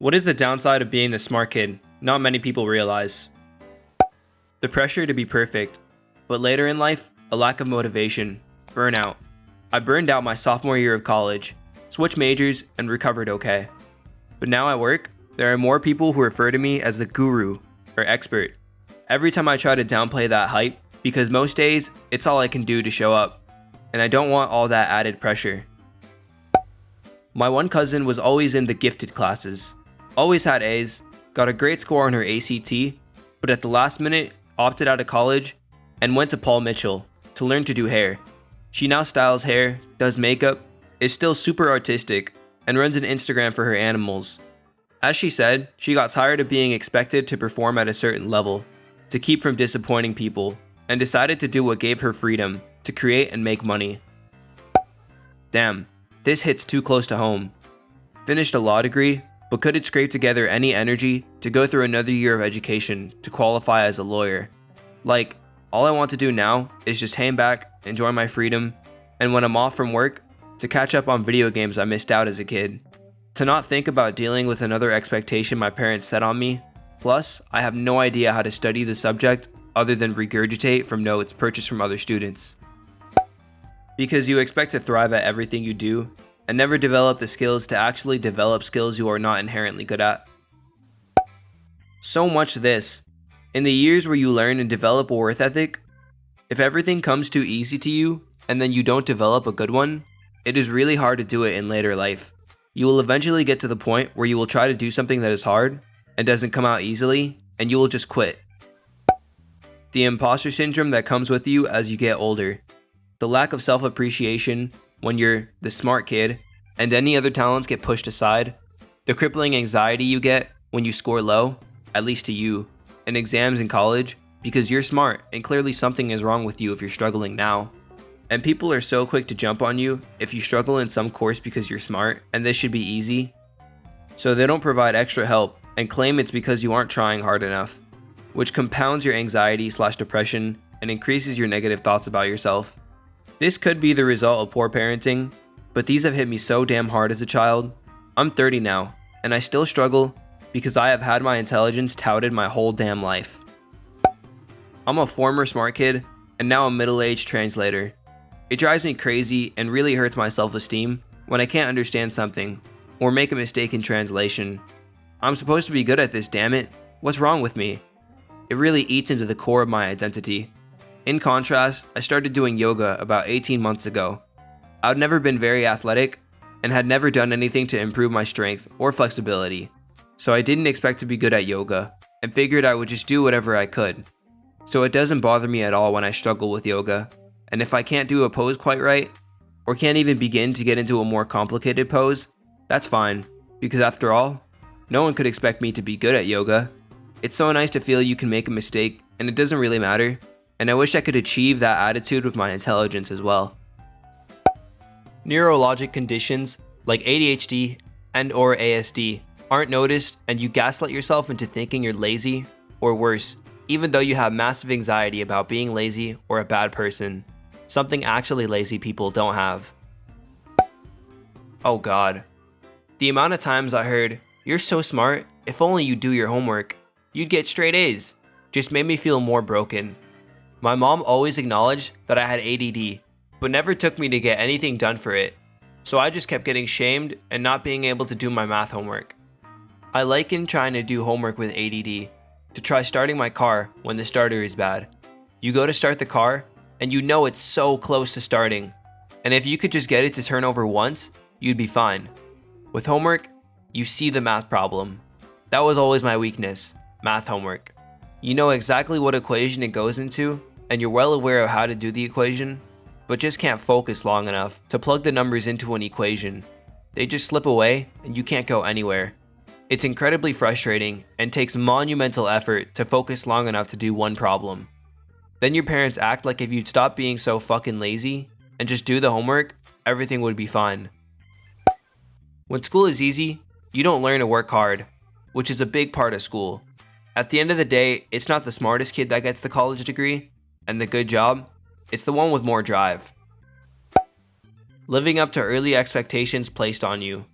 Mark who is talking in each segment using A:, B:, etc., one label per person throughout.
A: What is the downside of being the smart kid? Not many people realize. The pressure to be perfect, but later in life, a lack of motivation, burnout. I burned out my sophomore year of college, switched majors, and recovered okay. But now at work, there are more people who refer to me as the guru or expert. Every time I try to downplay that hype, because most days, it's all I can do to show up, and I don't want all that added pressure. My one cousin was always in the gifted classes, always had A's, got a great score on her ACT, but at the last minute opted out of college and went to Paul Mitchell to learn to do hair. She now styles hair, does makeup, is still super artistic, and runs an Instagram for her animals. As she said, she got tired of being expected to perform at a certain level, to keep from disappointing people, and decided to do what gave her freedom, to create and make money. Damn, this hits too close to home. Finished a law degree, but couldn't scrape together any energy to go through another year of education to qualify as a lawyer. Like, all I want to do now is just hang back, enjoy my freedom, and when I'm off from work, to catch up on video games I missed out as a kid. To not think about dealing with another expectation my parents set on me. Plus, I have no idea how to study the subject other than regurgitate from notes purchased from other students. Because you expect to thrive at everything you do, and never develop the skills to actually develop skills you are not inherently good at. So much this. In the years where you learn and develop a worth ethic, if everything comes too easy to you, and then you don't develop a good one, it is really hard to do it in later life. You will eventually get to the point where you will try to do something that is hard, and doesn't come out easily, and you will just quit. The imposter syndrome that comes with you as you get older. The lack of self-appreciation when you're the smart kid, and any other talents get pushed aside. The crippling anxiety you get when you score low, at least to you, in exams in college, because you're smart and clearly something is wrong with you if you're struggling now. And people are so quick to jump on you if you struggle in some course because you're smart and this should be easy. So they don't provide extra help and claim it's because you aren't trying hard enough, which compounds your anxiety/depression and increases your negative thoughts about yourself. This could be the result of poor parenting, but these have hit me so damn hard as a child. I'm 30 now, and I still struggle because I have had my intelligence touted my whole damn life. I'm a former smart kid, and now a middle-aged translator. It drives me crazy and really hurts my self-esteem when I can't understand something, or make a mistake in translation. I'm supposed to be good at this, damn it. What's wrong with me? It really eats into the core of my identity. In contrast, I started doing yoga about 18 months ago. I'd never been very athletic and had never done anything to improve my strength or flexibility, so I didn't expect to be good at yoga and figured I would just do whatever I could. So it doesn't bother me at all when I struggle with yoga, and if I can't do a pose quite right, or can't even begin to get into a more complicated pose, that's fine, because after all, no one could expect me to be good at yoga. It's so nice to feel you can make a mistake and it doesn't really matter. And I wish I could achieve that attitude with my intelligence as well. Neurologic conditions like ADHD and/or ASD aren't noticed, and you gaslight yourself into thinking you're lazy, or worse, even though you have massive anxiety about being lazy or a bad person, something actually lazy people don't have. Oh god. The amount of times I heard, "You're so smart, if only you do your homework, you'd get straight A's," just made me feel more broken. My mom always acknowledged that I had ADD, but never took me to get anything done for it, so I just kept getting shamed and not being able to do my math homework. I liken trying to do homework with ADD to try starting my car when the starter is bad. You go to start the car, and you know it's so close to starting, and if you could just get it to turn over once, you'd be fine. With homework, you see the math problem. That was always my weakness, math homework. You know exactly what equation it goes into, and you're well aware of how to do the equation, but just can't focus long enough to plug the numbers into an equation. They just slip away and you can't go anywhere. It's incredibly frustrating and takes monumental effort to focus long enough to do one problem. Then your parents act like if you'd stop being so fucking lazy and just do the homework, everything would be fine. When school is easy, you don't learn to work hard, which is a big part of school. At the end of the day, it's not the smartest kid that gets the college degree and the good job, it's the one with more drive. Living up to early expectations placed on you.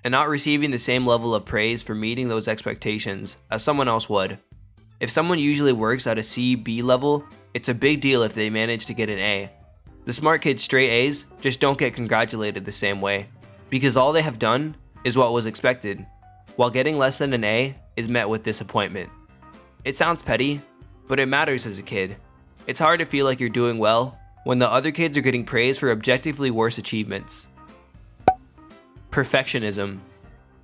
A: and not receiving the same level of praise for meeting those expectations as someone else would. If someone usually works at a C/B level, it's a big deal if they manage to get an A. The smart kids straight A's just don't get congratulated the same way, because all they have done is what was expected, while getting less than an A is met with disappointment. It sounds petty, but it matters as a kid. It's hard to feel like you're doing well when the other kids are getting praise for objectively worse achievements. Perfectionism.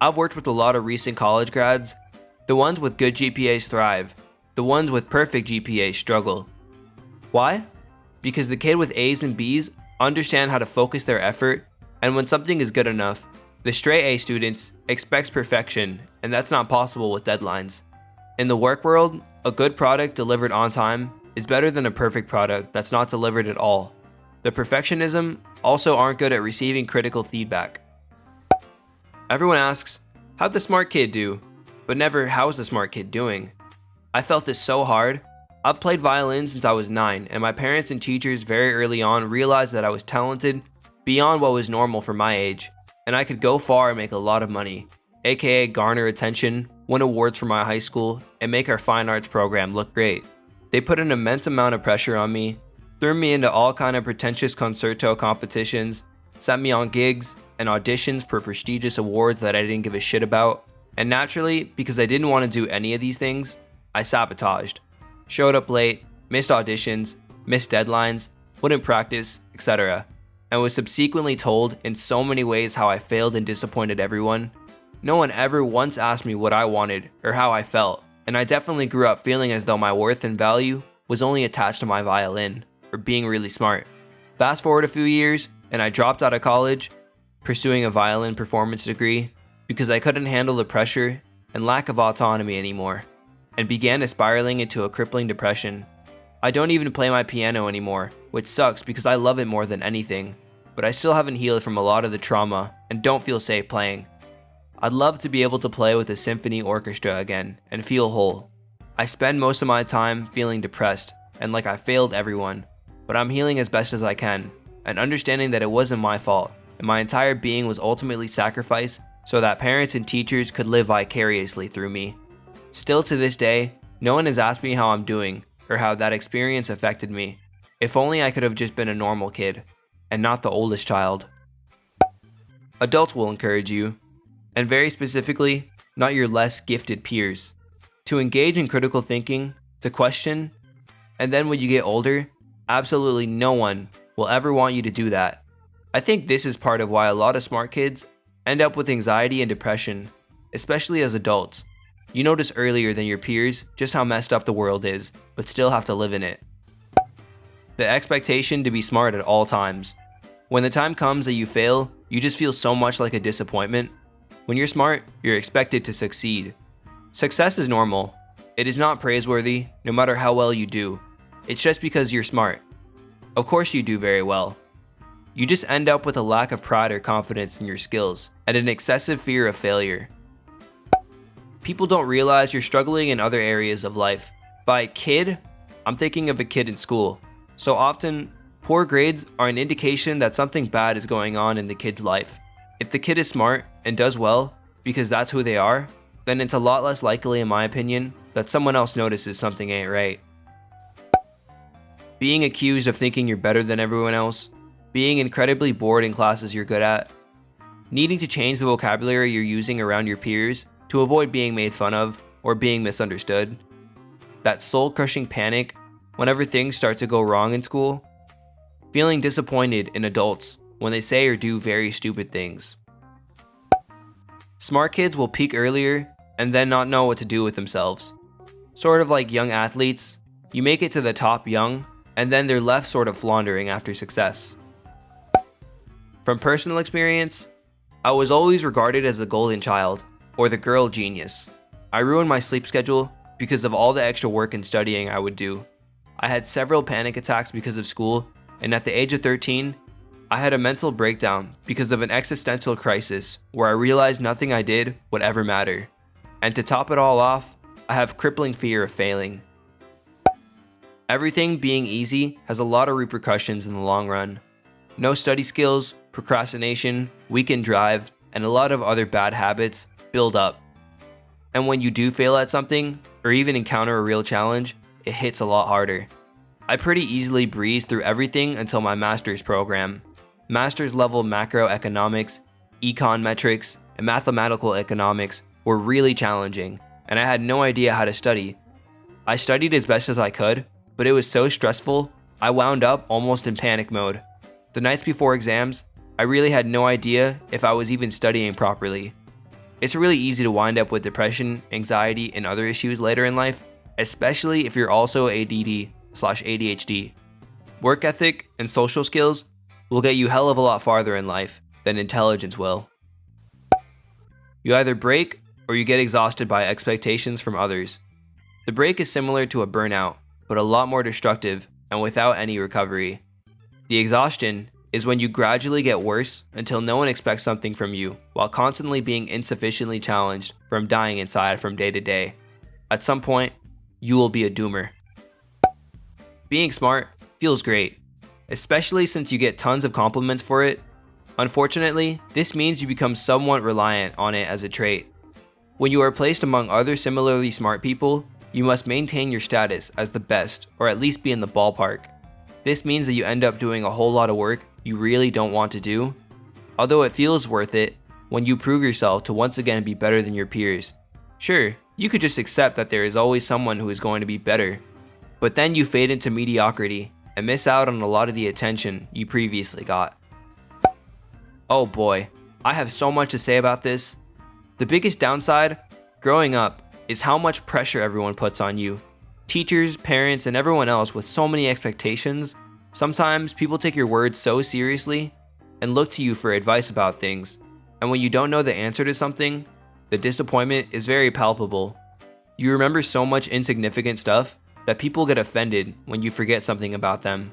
A: I've worked with a lot of recent college grads. The ones with good GPAs thrive. The ones with perfect GPAs struggle. Why? Because the kid with A's and B's understand how to focus their effort, and when something is good enough, the straight A students expects perfection, and that's not possible with deadlines. In the work world, a good product delivered on time is better than a perfect product that's not delivered at all. The perfectionism also aren't good at receiving critical feedback. Everyone asks, how'd the smart kid do? But never, how's the smart kid doing? I felt this so hard. I've played violin since I was 9, and my parents and teachers very early on realized that I was talented beyond what was normal for my age, and I could go far and make a lot of money, aka garner attention, win awards for my high school, and make our fine arts program look great. They put an immense amount of pressure on me, threw me into all kind of pretentious concerto competitions, sent me on gigs and auditions for prestigious awards that I didn't give a shit about, and naturally, because I didn't want to do any of these things, I sabotaged. Showed up late, missed auditions, missed deadlines, wouldn't practice, etc. And was subsequently told in so many ways how I failed and disappointed everyone. No one ever once asked me what I wanted or how I felt, and I definitely grew up feeling as though my worth and value was only attached to my violin, or being really smart. Fast forward a few years, and I dropped out of college, pursuing a violin performance degree, because I couldn't handle the pressure and lack of autonomy anymore, and began spiraling into a crippling depression. I don't even play my piano anymore, which sucks because I love it more than anything, but I still haven't healed from a lot of the trauma and don't feel safe playing. I'd love to be able to play with a symphony orchestra again and feel whole. I spend most of my time feeling depressed and like I failed everyone, but I'm healing as best as I can and understanding that it wasn't my fault and my entire being was ultimately sacrificed so that parents and teachers could live vicariously through me. Still to this day, no one has asked me how I'm doing or how that experience affected me. If only I could have just been a normal kid and not the oldest child. Adults will encourage you, and very specifically, not your less gifted peers, to engage in critical thinking, to question, and then when you get older, absolutely no one will ever want you to do that. I think this is part of why a lot of smart kids end up with anxiety and depression, especially as adults. You notice earlier than your peers just how messed up the world is, but still have to live in it. The expectation to be smart at all times. When the time comes that you fail, you just feel so much like a disappointment. When you're smart, you're expected to succeed. Success is normal. It is not praiseworthy, no matter how well you do. It's just because you're smart. Of course you do very well. You just end up with a lack of pride or confidence in your skills, and an excessive fear of failure. People don't realize you're struggling in other areas of life. By kid, I'm thinking of a kid in school. So often, poor grades are an indication that something bad is going on in the kid's life. If the kid is smart and does well, because that's who they are, then it's a lot less likely, in my opinion, that someone else notices something ain't right. Being accused of thinking you're better than everyone else, being incredibly bored in classes you're good at, needing to change the vocabulary you're using around your peers to avoid being made fun of or being misunderstood, that soul-crushing panic whenever things start to go wrong in school, feeling disappointed in adults when they say or do very stupid things. Smart kids will peak earlier and then not know what to do with themselves. Sort of like young athletes, you make it to the top young and then they're left sort of floundering after success. From personal experience, I was always regarded as the golden child or the girl genius. I ruined my sleep schedule because of all the extra work and studying I would do. I had several panic attacks because of school, and at the age of 13, I had a mental breakdown because of an existential crisis where I realized nothing I did would ever matter. And to top it all off, I have crippling fear of failing. Everything being easy has a lot of repercussions in the long run. No study skills, procrastination, weakened drive, and a lot of other bad habits build up. And when you do fail at something, or even encounter a real challenge, it hits a lot harder. I pretty easily breezed through everything until my master's program. Master's level macroeconomics, econ metrics, and mathematical economics were really challenging, and I had no idea how to study. I studied as best as I could, but it was so stressful, I wound up almost in panic mode. The nights before exams, I really had no idea if I was even studying properly. It's really easy to wind up with depression, anxiety, and other issues later in life, especially if you're also ADD/ADHD. Work ethic and social skills will get you hell of a lot farther in life than intelligence will. You either break or you get exhausted by expectations from others. The break is similar to a burnout, but a lot more destructive and without any recovery. The exhaustion is when you gradually get worse until no one expects something from you, while constantly being insufficiently challenged from dying inside from day to day. At some point, you will be a doomer. Being smart feels great, especially since you get tons of compliments for it. Unfortunately, this means you become somewhat reliant on it as a trait. When you are placed among other similarly smart people, you must maintain your status as the best, or at least be in the ballpark. This means that you end up doing a whole lot of work you really don't want to do, although it feels worth it when you prove yourself to once again be better than your peers. Sure, you could just accept that there is always someone who is going to be better, but then you fade into mediocrity and miss out on a lot of the attention you previously got. Oh boy, I have so much to say about this. The biggest downside, growing up, is how much pressure everyone puts on you. Teachers, parents, and everyone else with so many expectations. Sometimes people take your words so seriously and look to you for advice about things, and when you don't know the answer to something, the disappointment is very palpable. You remember so much insignificant stuff that people get offended when you forget something about them.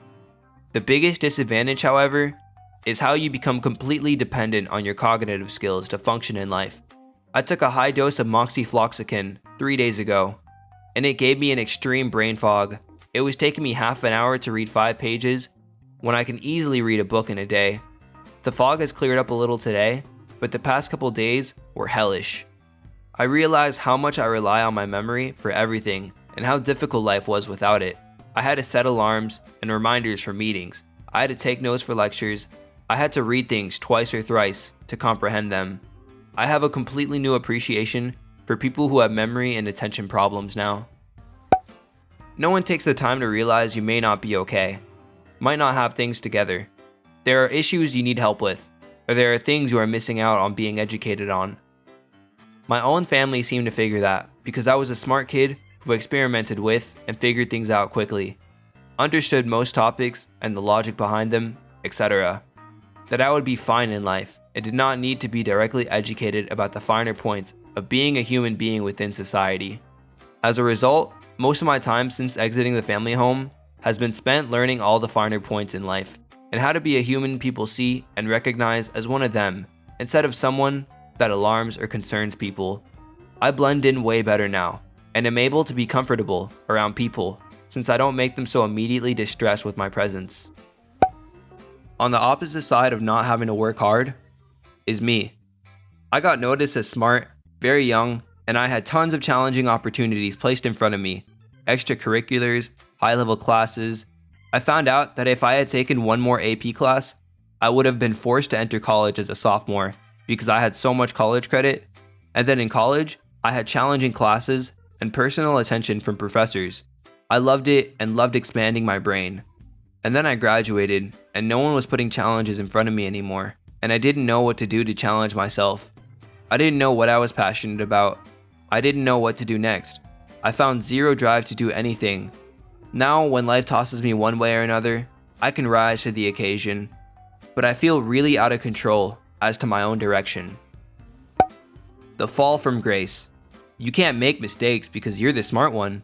A: The biggest disadvantage, however, is how you become completely dependent on your cognitive skills to function in life. I took a high dose of moxifloxacin 3 days ago, and it gave me an extreme brain fog. It was taking me half an hour to read 5 pages when I can easily read a book in a day. The fog has cleared up a little today, but the past couple days were hellish. I realized how much I rely on my memory for everything and how difficult life was without it. I had to set alarms and reminders for meetings. I had to take notes for lectures. I had to read things twice or thrice to comprehend them. I have a completely new appreciation for people who have memory and attention problems now. No one takes the time to realize you may not be okay, might not have things together. There are issues you need help with, or there are things you are missing out on being educated on. My own family seemed to figure that because I was a smart kid who experimented with and figured things out quickly, understood most topics and the logic behind them, etc. That I would be fine in life and did not need to be directly educated about the finer points of being a human being within society. As a result, most of my time since exiting the family home has been spent learning all the finer points in life and how to be a human people see and recognize as one of them instead of someone that alarms or concerns people. I blend in way better now and am able to be comfortable around people since I don't make them so immediately distressed with my presence. On the opposite side of not having to work hard is me. I got noticed as smart, very young, and I had tons of challenging opportunities placed in front of me. Extracurriculars, high-level classes. I found out that if I had taken one more AP class, I would have been forced to enter college as a sophomore because I had so much college credit. And then in college, I had challenging classes and personal attention from professors. I loved it and loved expanding my brain. And then I graduated, and no one was putting challenges in front of me anymore, and I didn't know what to do to challenge myself. I didn't know what I was passionate about. I didn't know what to do next. I found zero drive to do anything. Now, when life tosses me one way or another, I can rise to the occasion, but I feel really out of control as to my own direction. The fall from grace. You can't make mistakes because you're the smart one.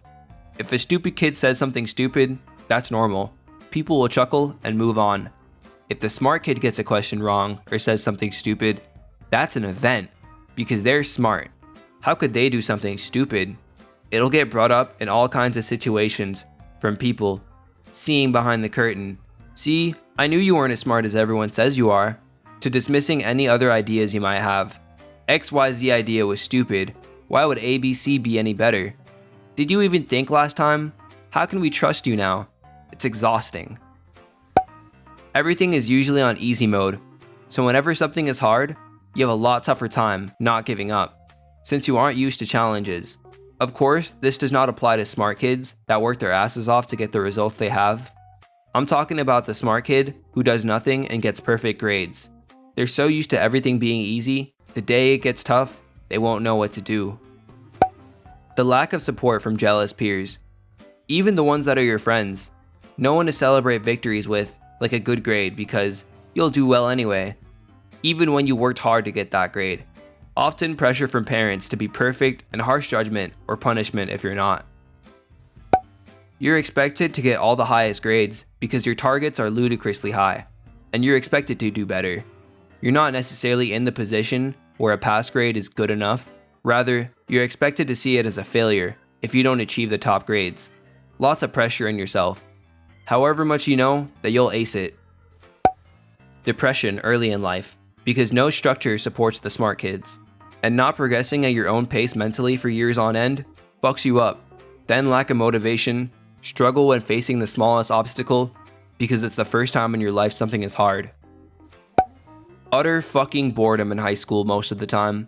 A: If a stupid kid says something stupid, that's normal. People will chuckle and move on. If the smart kid gets a question wrong or says something stupid, that's an event because they're smart. How could they do something stupid? It'll get brought up in all kinds of situations from people seeing behind the curtain. See, I knew you weren't as smart as everyone says you are. to dismissing any other ideas you might have. XYZ idea was stupid. Why would ABC be any better? Did you even think last time? How can we trust you now? It's exhausting. Everything is usually on easy mode, so whenever something is hard, you have a lot tougher time not giving up, since you aren't used to challenges. Of course, this does not apply to smart kids that work their asses off to get the results they have. I'm talking about the smart kid who does nothing and gets perfect grades. They're so used to everything being easy, the day it gets tough, they won't know what to do. The lack of support from jealous peers. Even the ones that are your friends. No one to celebrate victories with, like a good grade, because you'll do well anyway, even when you worked hard to get that grade. Often pressure from parents to be perfect and harsh judgment or punishment if you're not. You're expected to get all the highest grades because your targets are ludicrously high, and you're expected to do better. You're not necessarily in the position where a pass grade is good enough. Rather, you're expected to see it as a failure if you don't achieve the top grades. Lots of pressure on yourself. However much you know that you'll ace it. Depression early in life, because no structure supports the smart kids. And not progressing at your own pace mentally for years on end fucks you up. Then lack of motivation, struggle when facing the smallest obstacle because it's the first time in your life something is hard. Utter fucking boredom in high school most of the time.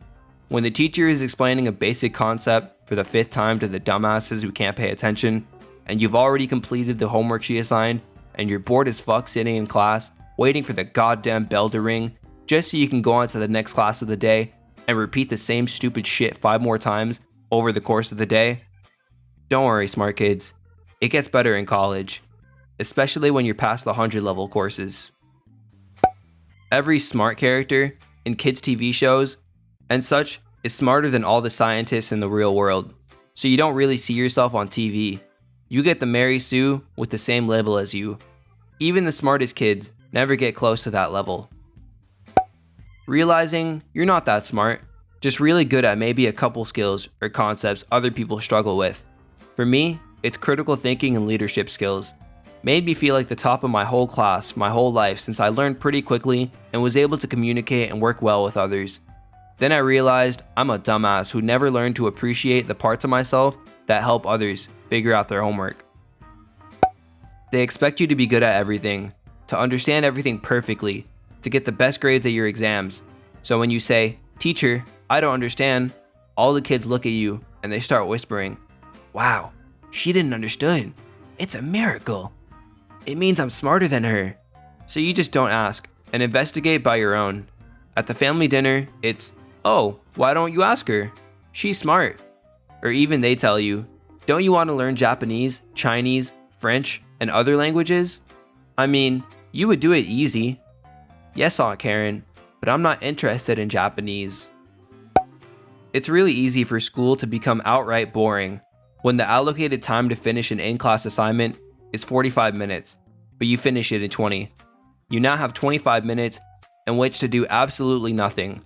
A: When the teacher is explaining a basic concept for the 5th time to the dumbasses who can't pay attention, and you've already completed the homework she assigned, and you're bored as fuck sitting in class, waiting for the goddamn bell to ring, just so you can go on to the next class of the day, and repeat the same stupid shit 5 more times over the course of the day. Don't worry, smart kids. It gets better in college, especially when you're past the 100 level courses. Every smart character in kids' TV shows and such is smarter than all the scientists in the real world, so you don't really see yourself on TV. You get the Mary Sue with the same label as you. Even the smartest kids never get close to that level. Realizing you're not that smart, just really good at maybe a couple skills or concepts other people struggle with. For me, it's critical thinking and leadership skills. Made me feel like the top of my whole class my whole life since I learned pretty quickly and was able to communicate and work well with others. Then I realized I'm a dumbass who never learned to appreciate the parts of myself that help others figure out their homework. They expect you to be good at everything, to understand everything perfectly, to get the best grades at your exams. So when you say, "Teacher, I don't understand," all the kids look at you and they start whispering, "Wow, she didn't understand. It's a miracle. It means I'm smarter than her." So you just don't ask and investigate by your own. At the family dinner, it's, "Oh, why don't you ask her? She's smart." Or even they tell you, "Don't you want to learn Japanese, Chinese, French, and other languages? I mean, you would do it easy." "Yes, Aunt Karen, but I'm not interested in Japanese." It's really easy for school to become outright boring when the allocated time to finish an in-class assignment is 45 minutes, but you finish it in 20. You now have 25 minutes in which to do absolutely nothing.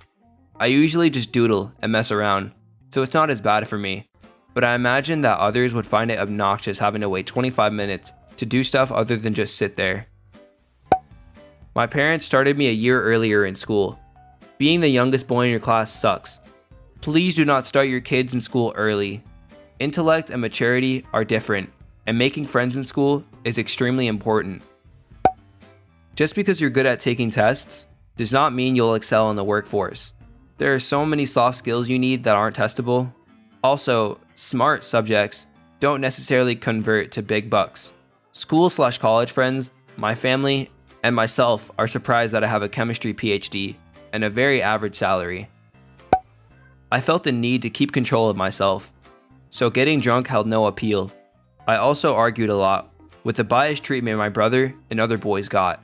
A: I usually just doodle and mess around, so it's not as bad for me, but I imagine that others would find it obnoxious having to wait 25 minutes to do stuff other than just sit there. My parents started me a year earlier in school. Being the youngest boy in your class sucks. Please do not start your kids in school early. Intellect and maturity are different, and making friends in school is extremely important. Just because you're good at taking tests does not mean you'll excel in the workforce. There are so many soft skills you need that aren't testable. Also, smart subjects don't necessarily convert to big bucks. School/college friends, my family, and myself are surprised that I have a chemistry PhD and a very average salary. I felt the need to keep control of myself, so getting drunk held no appeal. I also argued a lot with the biased treatment my brother and other boys got.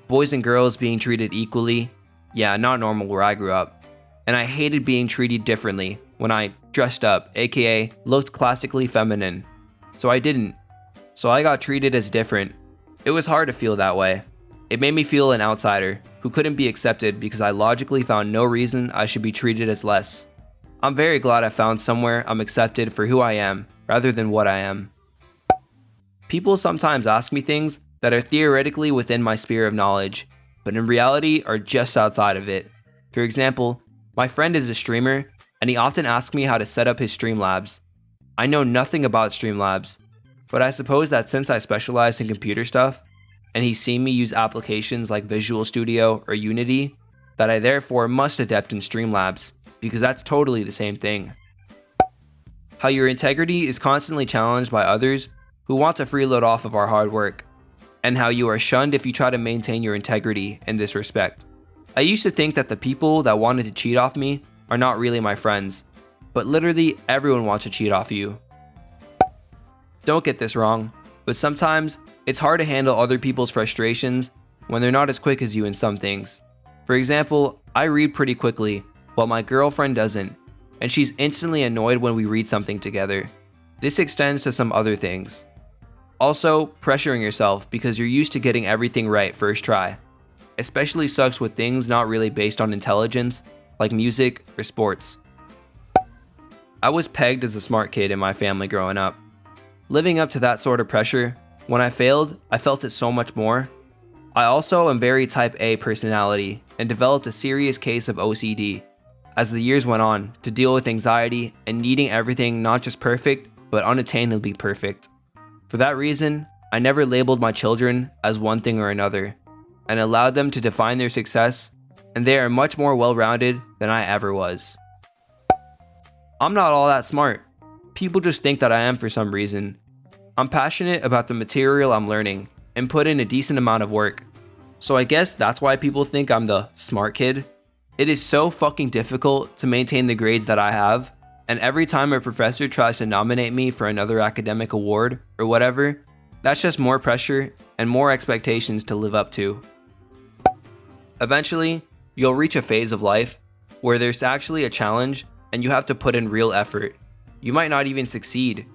A: Boys and girls being treated equally, yeah, not normal where I grew up. And I hated being treated differently when I dressed up, aka looked classically feminine. So I didn't. So I got treated as different. It was hard to feel that way. It made me feel an outsider who couldn't be accepted because I logically found no reason I should be treated as less. I'm very glad I found somewhere I'm accepted for who I am rather than what I am. People sometimes ask me things that are theoretically within my sphere of knowledge. but in reality are just outside of it. For example, my friend is a streamer, and he often asks me how to set up his Streamlabs. I know nothing about Streamlabs, but I suppose that since I specialize in computer stuff, and he's seen me use applications like Visual Studio or Unity, that I therefore must adapt in Streamlabs, because that's totally the same thing. How your integrity is constantly challenged by others who want to freeload off of our hard work, and how you are shunned if you try to maintain your integrity in this respect. I used to think that the people that wanted to cheat off me are not really my friends, but literally everyone wants to cheat off you. Don't get this wrong, but sometimes it's hard to handle other people's frustrations when they're not as quick as you in some things. For example, I read pretty quickly, while my girlfriend doesn't, and she's instantly annoyed when we read something together. This extends to some other things. Also, pressuring yourself because you're used to getting everything right first try. Especially sucks with things not really based on intelligence, like music or sports. I was pegged as a smart kid in my family growing up. Living up to that sort of pressure, when I failed, I felt it so much more. I also am very type A personality and developed a serious case of OCD as the years went on to deal with anxiety and needing everything not just perfect, but unattainably perfect. For that reason, I never labeled my children as one thing or another, and allowed them to define their success, and they are much more well-rounded than I ever was. I'm not all that smart. People just think that I am for some reason. I'm passionate about the material I'm learning and put in a decent amount of work. So I guess that's why people think I'm the smart kid. It is so fucking difficult to maintain the grades that I have, and every time a professor tries to nominate me for another academic award or whatever, that's just more pressure and more expectations to live up to. Eventually, you'll reach a phase of life where there's actually a challenge and you have to put in real effort. You might not even succeed.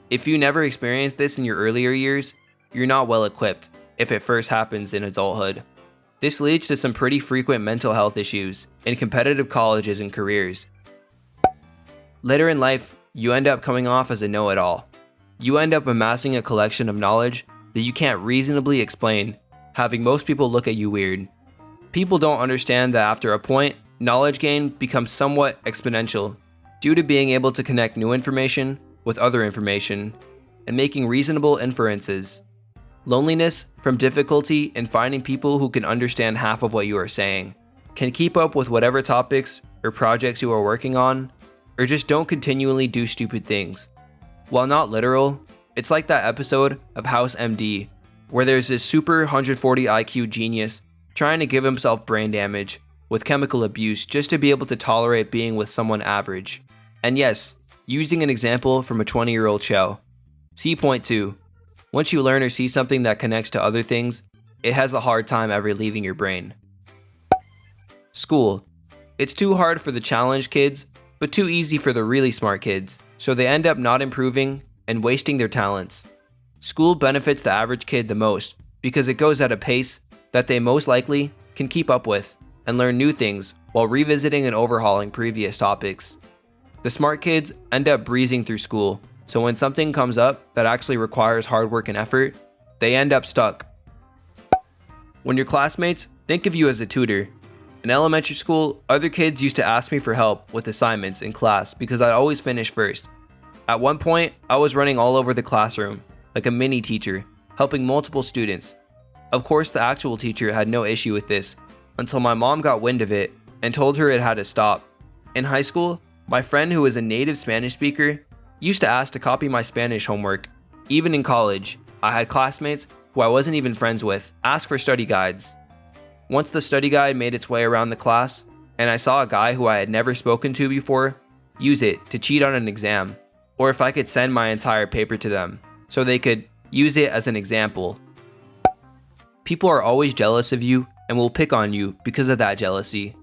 A: If you never experienced this in your earlier years, you're not well equipped if it first happens in adulthood. This leads to some pretty frequent mental health issues in competitive colleges and careers. Later in life, you end up coming off as a know-it-all. You end up amassing a collection of knowledge that you can't reasonably explain, having most people look at you weird. People don't understand that after a point, knowledge gain becomes somewhat exponential due to being able to connect new information with other information and making reasonable inferences. Loneliness from difficulty in finding people who can understand half of what you are saying, can keep up with whatever topics or projects you are working on, or just don't continually do stupid things. While not literal, it's like that episode of House MD, where there's this super 140 IQ genius trying to give himself brain damage with chemical abuse just to be able to tolerate being with someone average. And yes, using an example from a 20-year-old show. See point 2. Once you learn or see something that connects to other things, it has a hard time ever leaving your brain. School. It's too hard for the challenged kids, but too easy for the really smart kids, so they end up not improving and wasting their talents. School benefits the average kid the most because it goes at a pace that they most likely can keep up with and learn new things while revisiting and overhauling previous topics. The smart kids end up breezing through school, so when something comes up that actually requires hard work and effort, they end up stuck. When your classmates think of you as a tutor, in elementary school, other kids used to ask me for help with assignments in class because I'd always finish first. At one point, I was running all over the classroom, like a mini teacher, helping multiple students. Of course, the actual teacher had no issue with this until my mom got wind of it and told her it had to stop. In high school, my friend who was a native Spanish speaker used to ask to copy my Spanish homework. Even in college, I had classmates who I wasn't even friends with ask for study guides. Once the study guide made its way around the class, and I saw a guy who I had never spoken to before use it to cheat on an exam, or if I could send my entire paper to them so they could use it as an example. People are always jealous of you and will pick on you because of that jealousy.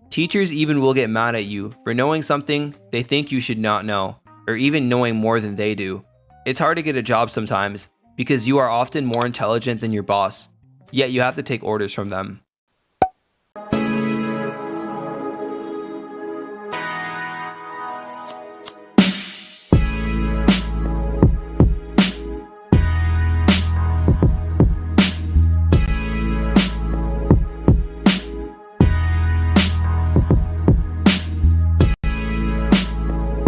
A: Teachers even will get mad at you for knowing something they think you should not know, or even knowing more than they do. It's hard to get a job sometimes because you are often more intelligent than your boss, yet you have to take orders from them.